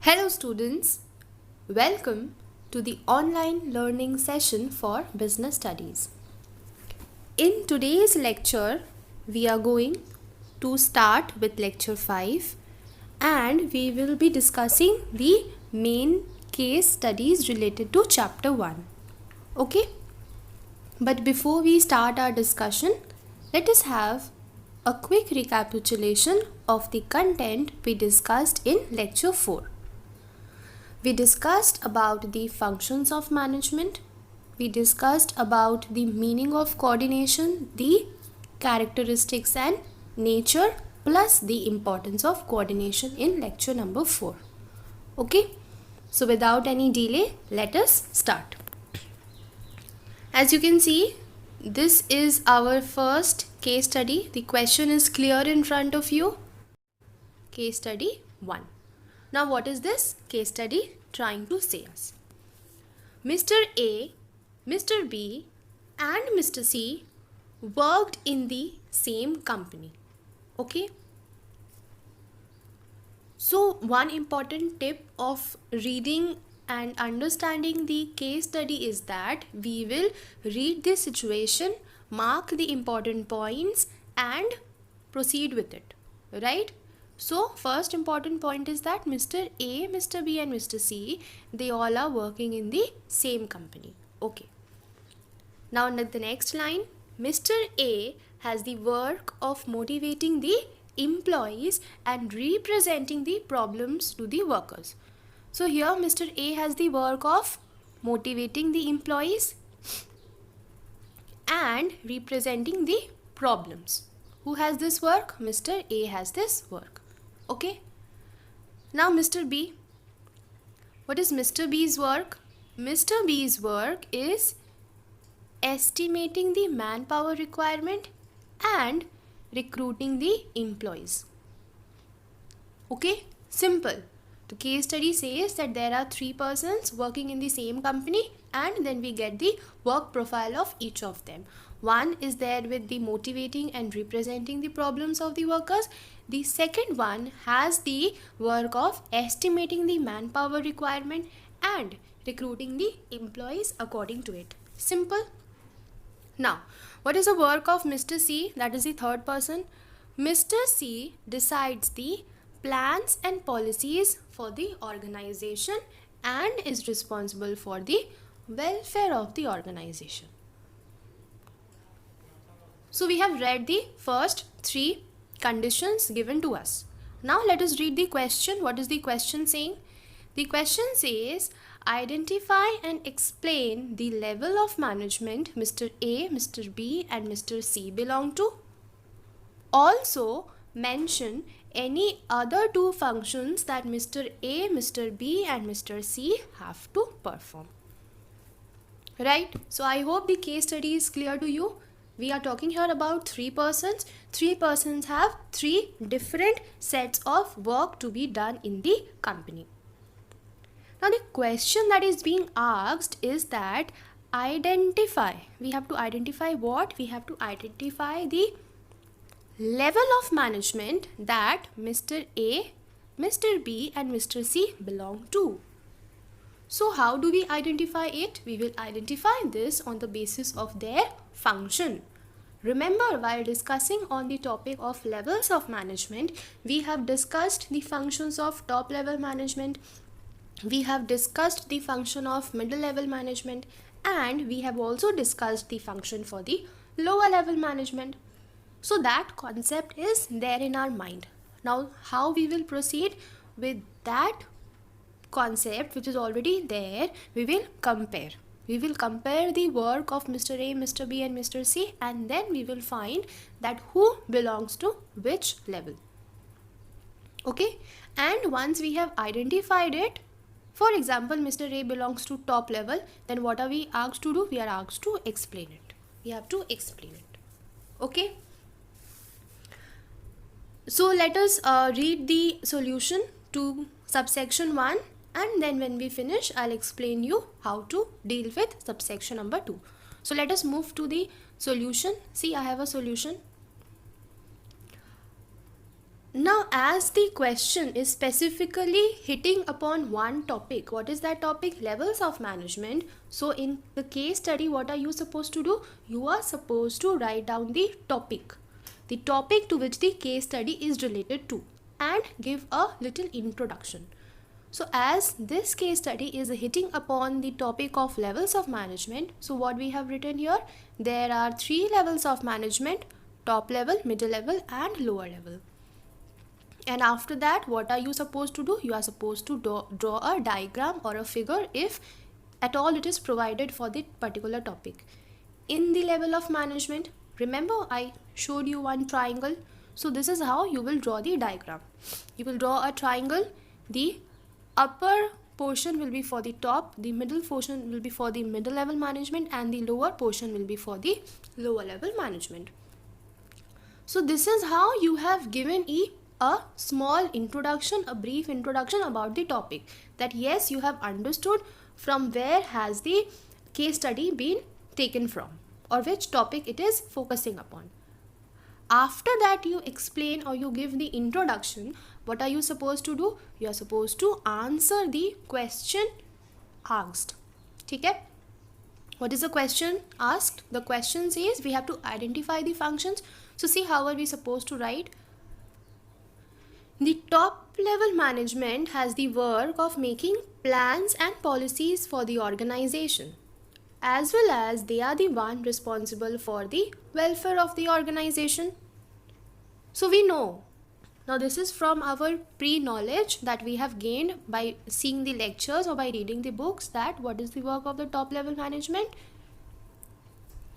Hello students, welcome to the online learning session for business studies. In today's lecture, we are going to start with lecture 5 and we will be discussing the main case studies related to chapter 1. Okay? But before we start our discussion, let us have a quick recapitulation of the content we discussed in lecture 4. We discussed about the functions of management. We discussed about the meaning of coordination, the characteristics and nature, plus the importance of coordination in lecture number 4. Okay, so without any delay, let us start. As you can see, this is our first case study. The question is clear in front of you. Case study 1. Now what is this case study trying to say us? Mr. A, Mr. B and Mr. C worked in the same company. Okay. So one important tip of reading and understanding the case study is that we will read the situation, mark the important points and proceed with it. Right? So first important point is that Mr. A, Mr. B and Mr. C, they all are working in the same company. Okay. Now in the next line, Mr. A has the work of motivating the employees and representing the problems to the workers. So here Mr. A has the work of motivating the employees and representing the problems. Who has this work? Mr. A has this work. Okay. Now Mr. B. What is Mr. B's work? Mr. B's work is estimating the manpower requirement and recruiting the employees. Okay. Simple. The case study says that there are 3 persons working in the same company and then we get the work profile of each of them. One is there with the motivating and representing the problems of the workers. The second one has the work of estimating the manpower requirement and recruiting the employees according to it. Simple. Now, what is the work of Mr. C? That is the third person. Mr. C decides the plans and policies for the organization and is responsible for the welfare of the organization. So we have read the first 3 conditions given to us. Now let us read the question. What is the question saying? The question says, identify and explain the level of management Mr. A, Mr. B and Mr. C belong to. Also mention any other 2 functions that Mr. A, Mr. B and Mr. C have to perform. Right? So I hope the case study is clear to you. We are talking here about 3 persons. 3 persons have 3 different sets of work to be done in the company. Now the question that is being asked is that identify. We have to identify what? We have to identify the level of management that Mr. A, Mr. B and Mr. C belong to. So how do we identify it? We will identify this on the basis of their function. Remember, while discussing on the topic of levels of management, we have discussed the functions of top level management, we have discussed the function of middle level management, and we have also discussed the function for the lower level management. So that concept is there in our mind. Now how we will proceed with that concept which is already there? We will compare. We will compare the work of Mr. A, Mr. B and Mr. C and then we will find that who belongs to which level. Okay, and once we have identified it, for example Mr. A belongs to top level, then what are we asked to do? We are asked to explain it. We have to explain it. Okay. So let us read the solution to subsection 1 and then when we finish I'll explain you how to deal with subsection number 2. So let us move to the solution. See, I have a solution. Now, as the question is specifically hitting upon one topic, what is that topic? Levels of management. So, in the case study, what are you supposed to do? You are supposed to write down the topic to which the case study is related to, and give a little introduction. So, as this case study is hitting upon the topic of levels of management, so what we have written here, there are 3 levels of management: top level, middle level, and lower level. And after that, what are you supposed to do? You are supposed to draw a diagram or a figure if at all it is provided for the particular topic. In the level of management, remember I showed you one triangle. So this is how you will draw the diagram. You will draw a triangle. The upper portion will be for the top, the middle portion will be for the middle level management, and the lower portion will be for the lower level management. So this is how you have given a small introduction, a brief introduction about the topic, that yes, you have understood from where has the case study been taken from, or which topic it is focusing upon. After that, you explain or you give the introduction. What are you supposed to do? You are supposed to answer the question asked. Okay? What is the question asked? The question says we have to identify the functions. So see, how are we supposed to write? The top level management has the work of making plans and policies for the organization, as well as they are the one responsible for the welfare of the organization. So we know, now this is from our pre-knowledge that we have gained by seeing the lectures or by reading the books, that what is the work of the top level management?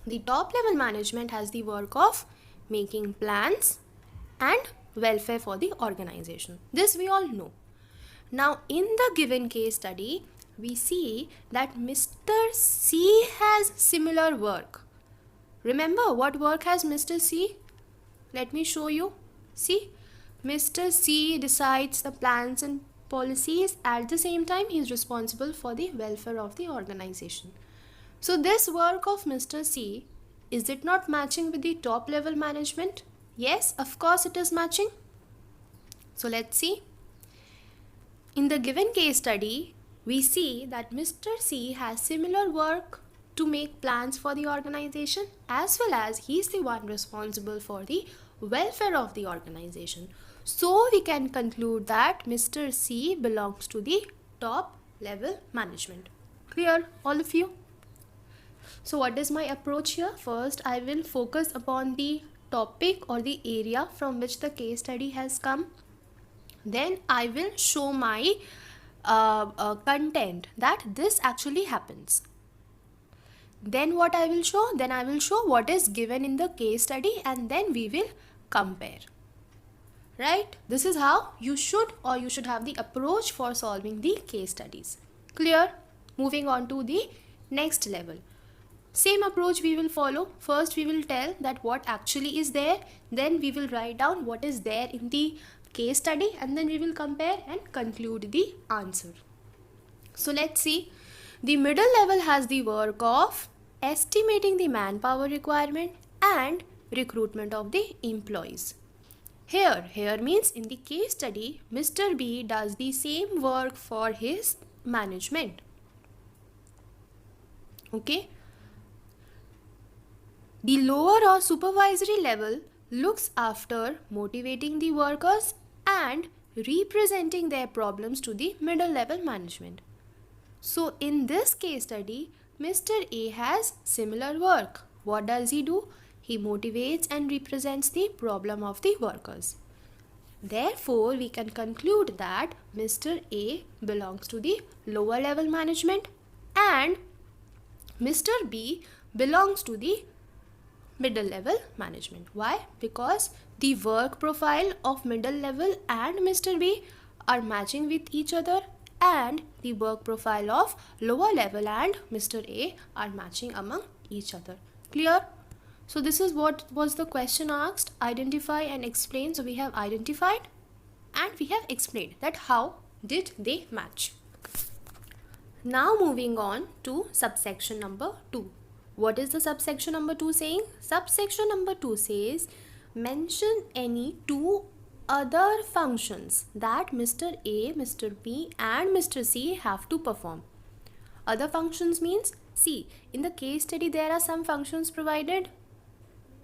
The top level management has the work of making plans and welfare for the organization. This we all know. Now in the given case study, we see that Mr. C has similar work. Remember what work has Mr. C? Let me show you. See, Mr. C decides the plans and policies. At the same time, he is responsible for the welfare of the organization. So this work of Mr. C, is it not matching with the top level management? Yes, of course it is matching. So let's see. In the given case study, we see that Mr. C has similar work to make plans for the organization, as well as he is the one responsible for the welfare of the organization. So we can conclude that Mr. C belongs to the top level management. Clear, all of you? So what is my approach here? First, I will focus upon the topic or the area from which the case study has come. Then I will show my content that this actually happens. Then what I will show? Then I will show what is given in the case study, and then we will compare. Right? This is how you should have the approach for solving the case studies. Clear? Moving on to the next level. Same approach we will follow. First we will tell that what actually is there. Then we will write down what is there in the case study, and then we will compare and conclude the answer. So let's see. The middle level has the work of estimating the manpower requirement and recruitment of the employees. Here means in the case study, Mr. B does the same work for his management. Okay. The lower or supervisory level looks after motivating the workers and representing their problems to the middle level management. So in this case study, Mr. A has similar work. What does he do? He motivates and represents the problem of the workers. Therefore, we can conclude that Mr. A belongs to the lower level management and Mr. B belongs to the middle level management. Why? Because the work profile of middle level and Mr. B are matching with each other, and the work profile of lower level and Mr. A are matching among each other. Clear? So this is what was the question asked. Identify and explain. So we have identified and we have explained that how did they match. Now moving on to subsection number 2. What is the subsection number 2 saying? Subsection number 2 says mention any two other functions that Mr. A, Mr. B and Mr. C have to perform. Other functions means, see, in the case study there are some functions provided,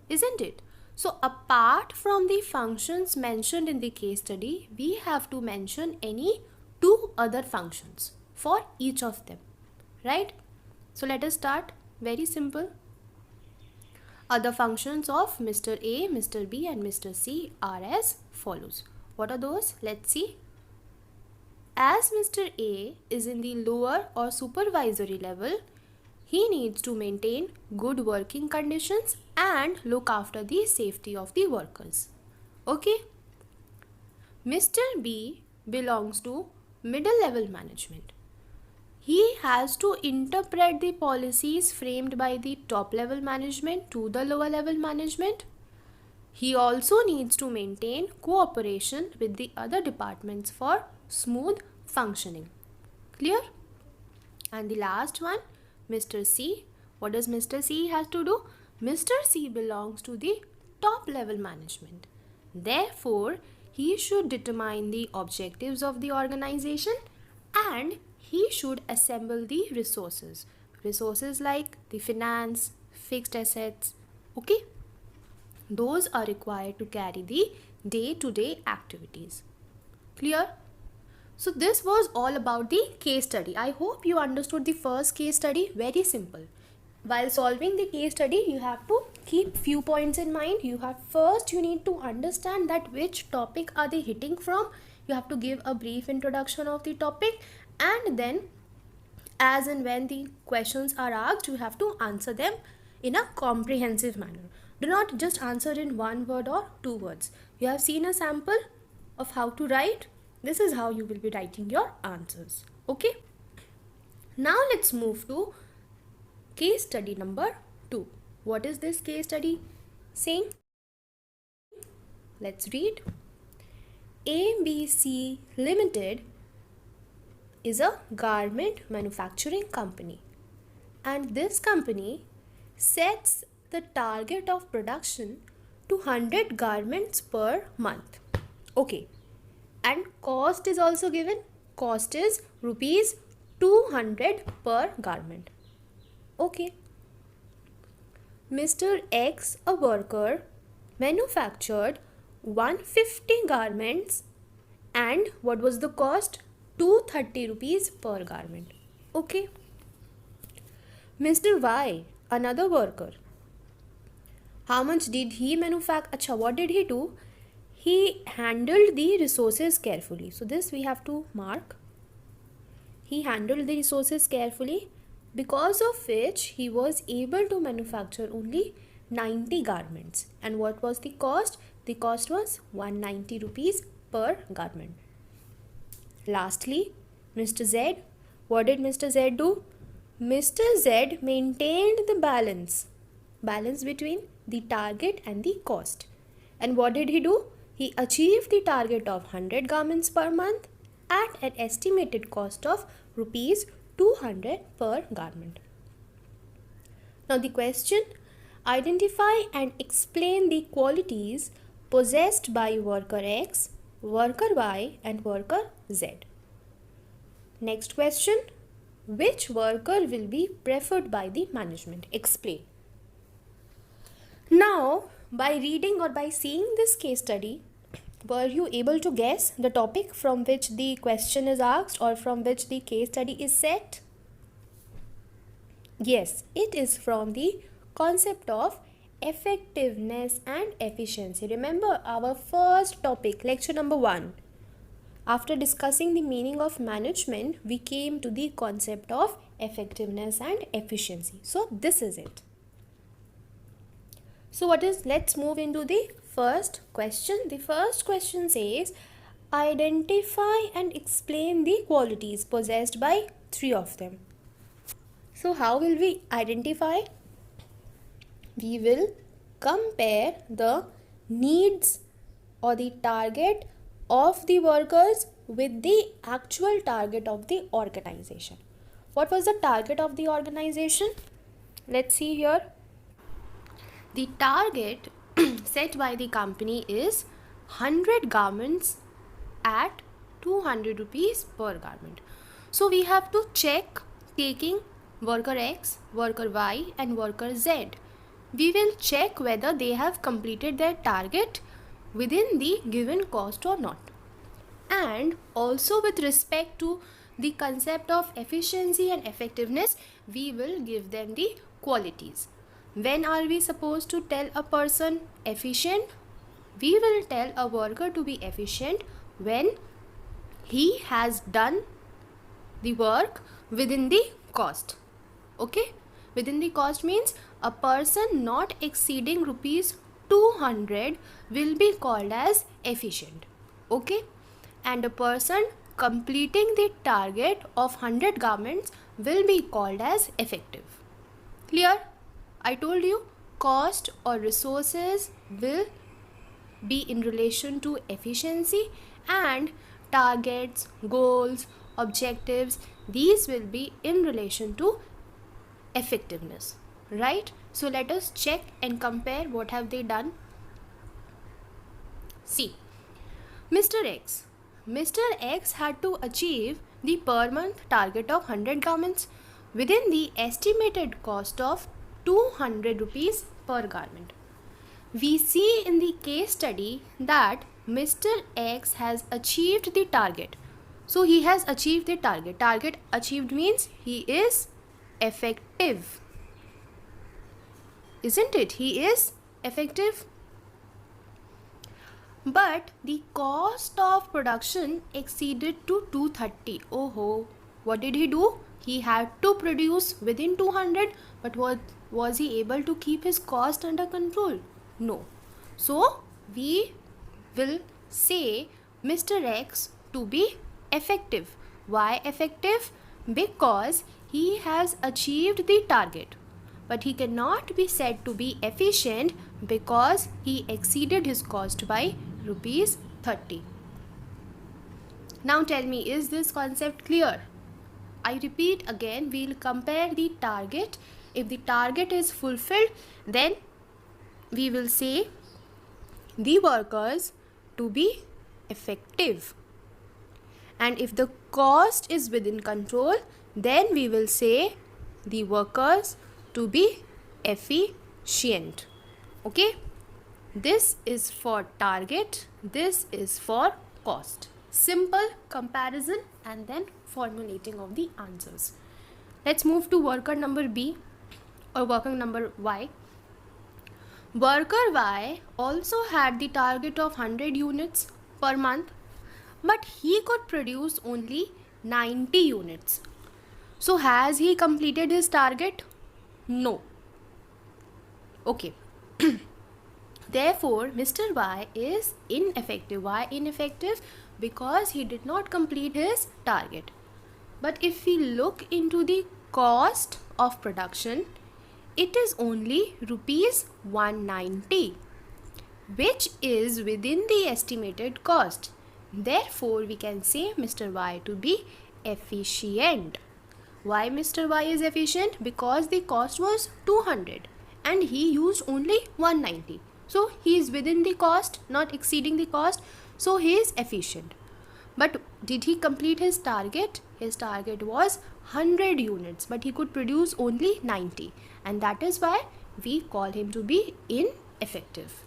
isn't it? So apart from the functions mentioned in the case study, we have to mention any two other functions for each of them, right? So let us start. Very simple. Other functions of Mr. A, Mr. B and Mr. C are as follows. What are those? Let's see. As Mr. A is in the lower or supervisory level, he needs to maintain good working conditions and look after the safety of the workers. Okay. Mr. B belongs to middle level management. He has to interpret the policies framed by the top level management to the lower level management. He also needs to maintain cooperation with the other departments for smooth functioning. Clear? And the last one, Mr. C. What does Mr. C have to do? Mr. C belongs to the top level management. Therefore, he should determine the objectives of the organization and he should assemble the resources. Resources like the finance, fixed assets, okay? Those are required to carry the day-to-day activities. Clear? So this was all about the case study. I hope you understood the first case study. Very simple. While solving the case study, you have to keep few points in mind. You need to understand that which topic are they hitting from. You have to give a brief introduction of the topic, and then as and when the questions are asked, you have to answer them in a comprehensive manner. Do not just answer in one word or two words. You have seen a sample of how to write. This is how you will be writing your answers. Okay. Now let's move to case study number 2. What is this case study saying? Let's read. ABC Limited is a garment manufacturing company, and this company sets the target of production to 100 garments per month. Okay. And cost is also given. Cost is rupees 200 per garment. Okay. Mr. X, a worker, manufactured 150 garments, and what was the cost? 230 rupees per garment. Okay. Mr. Y, another worker, how much did he manufacture? What did he do? He handled the resources carefully. So this we have to mark. He handled the resources carefully, because of which he was able to manufacture only 90 garments. And what was the cost? The cost was 190 rupees per garment. Lastly, Mr. Z. What did Mr. Z do? Mr. Z maintained the balance between the target and the cost. And what did he do? He achieved the target of 100 garments per month at an estimated cost of rupees 200 per garment. Now the question, identify and explain the qualities possessed by worker X, worker Y and worker Z. Next question, which worker will be preferred by the management? Explain. Now, by reading or by seeing this case study, were you able to guess the topic from which the question is asked or from which the case study is set? Yes, it is from the concept of effectiveness and efficiency. Remember our first topic, lecture number 1. After discussing the meaning of management, we came to the concept of effectiveness and efficiency. So this is it. So let's move into the first question. The first question says, identify and explain the qualities possessed by 3 of them. So how will we identify? We will compare the needs or the target of the workers with the actual target of the organization. What was the target of the organization? Let's see here. The target set by the company is 100 garments at 200 rupees per garment. So we have to check taking worker X, worker Y and worker Z. We will check whether they have completed their target within the given cost or not. And also with respect to the concept of efficiency and effectiveness, we will give them the qualities. When are we supposed to tell a person efficient? We will tell a worker to be efficient when he has done the work within the cost. Okay, within the cost means a person not exceeding rupees 200 will be called as efficient. Okay, and a person completing the target of 100 garments will be called as effective. Clear? I told you cost or resources will be in relation to efficiency, and targets, goals, objectives, these will be in relation to effectiveness, right? So let us check and compare what have they done. See, Mr. X had to achieve the per month target of 100 garments within the estimated cost of 200 rupees per garment. We see in the case study that Mr. X has achieved the target. So he has achieved the target. Target achieved means he is effective. Isn't it? He is effective. But the cost of production exceeded to 230. Oh, what did he do? He had to produce within 200, but was he able to keep his cost under control? No. So we will say Mr. X to be effective. Why effective? Because he has achieved the target. But he cannot be said to be efficient because he exceeded his cost by rupees 30. Now tell me, is this concept clear? I repeat again, we'll compare the target. If the target is fulfilled, then we will say the workers to be effective. And if the cost is within control, then we will say the workers to be efficient. Okay? This is for target, this is for cost. Simple comparison and then formulating of the answers. Let's move to worker number B or worker number Y. Worker Y also had the target of 100 units per month, but he could produce only 90 units. So has he completed his target? No. Okay. Therefore, Mr. Y is ineffective. Why ineffective? Because he did not complete his target. But if we look into the cost of production, it is only rupees 190, which is within the estimated cost. Therefore, we can say Mr. Y to be efficient. Why Mr. Y is efficient? Because the cost was 200 and he used only 190. So he is within the cost, not exceeding the cost. So he is efficient. But did he complete his target? His target was 100 units, but he could produce only 90. And that is why we call him to be ineffective.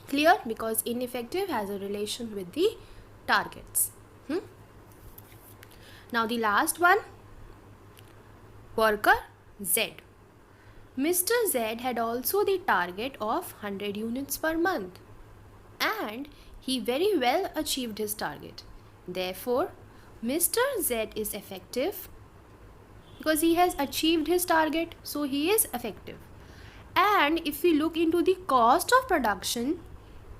Clear? Because ineffective has a relation with the targets. Now the last one, worker Z. Mr. Z had also the target of 100 units per month and he very well achieved his target. Therefore, Mr. Z is effective because he has achieved his target, so he is effective. And if we look into the cost of production,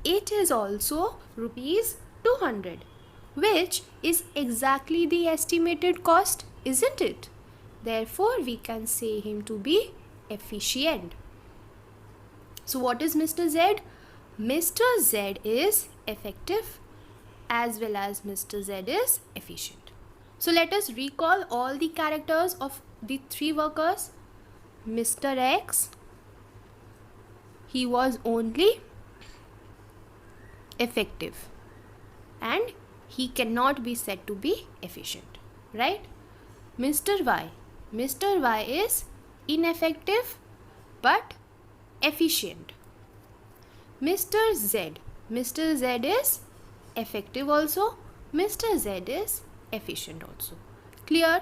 it is also rupees 200, which is exactly the estimated cost, isn't it? Therefore, we can say him to be efficient. So what is Mr. Z? Mr. Z is effective as well as Mr. Z is efficient. So let us recall all the characters of the three workers. Mr. X, he was only effective and he cannot be said to be efficient, right? Mr. Y is ineffective but efficient. Mr. Z is effective also, Mr. Z is efficient also. Clear?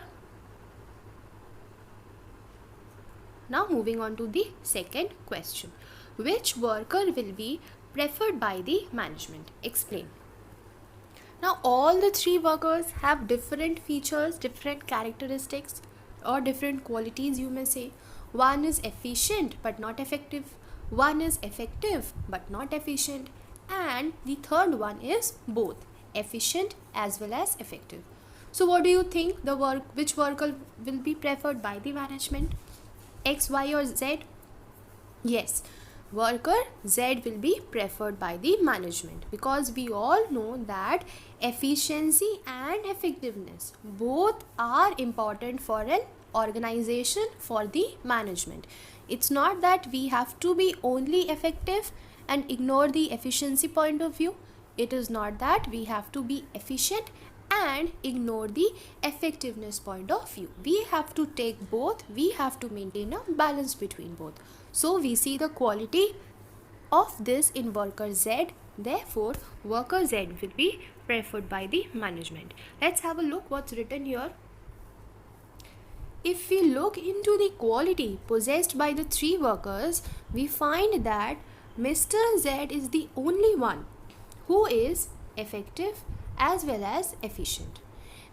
Now moving on to the second question. Which worker will be preferred by the management? Explain. Now all the three workers have different features, different characteristics or different qualities, you may say. One is efficient but not effective. One is effective but not efficient. And the third one is both efficient as well as effective. So what do you think which worker will be preferred by the management? X, Y or Z? Yes, worker Z will be preferred by the management because we all know that efficiency and effectiveness both are important for an organization, for the management. It's not that we have to be only effective and ignore the efficiency point of view. It is not that we have to be efficient and ignore the effectiveness point of view. We have to take both. We have to maintain a balance between both. So we see the quality of this in worker Z. Therefore, worker Z will be preferred by the management. Let's have a look what's written here. If we look into the quality possessed by the three workers, we find that Mr. Z is the only one who is effective as well as efficient.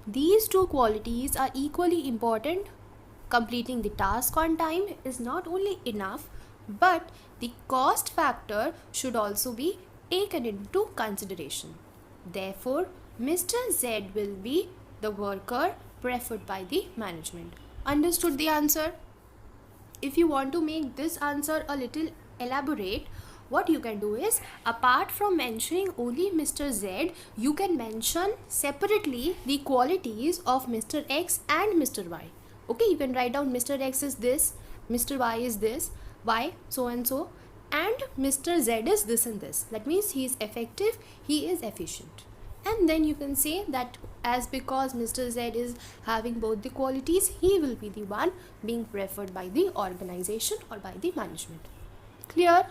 These two qualities are equally important. Completing the task on time is not only enough, but the cost factor should also be taken into consideration. Therefore, Mr. Z will be the worker preferred by the management. Understood the answer? If you want to make this answer a little elaborate, what you can do is, apart from mentioning only Mr. Z, you can mention separately the qualities of Mr. X and Mr. Y. Okay, you can write down Mr. X is this, Mr. Y is this, Y so and so, and Mr. Z is this and this. That means he is effective, he is efficient. And then you can say that as because Mr. Z is having both the qualities, he will be the one being preferred by the organization or by the management. Clear?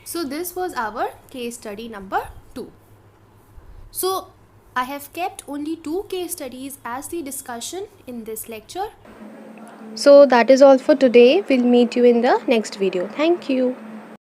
So this was our case study number 2. So I have kept only 2 case studies as the discussion in this lecture. So that is all for today. We'll meet you in the next video. Thank you.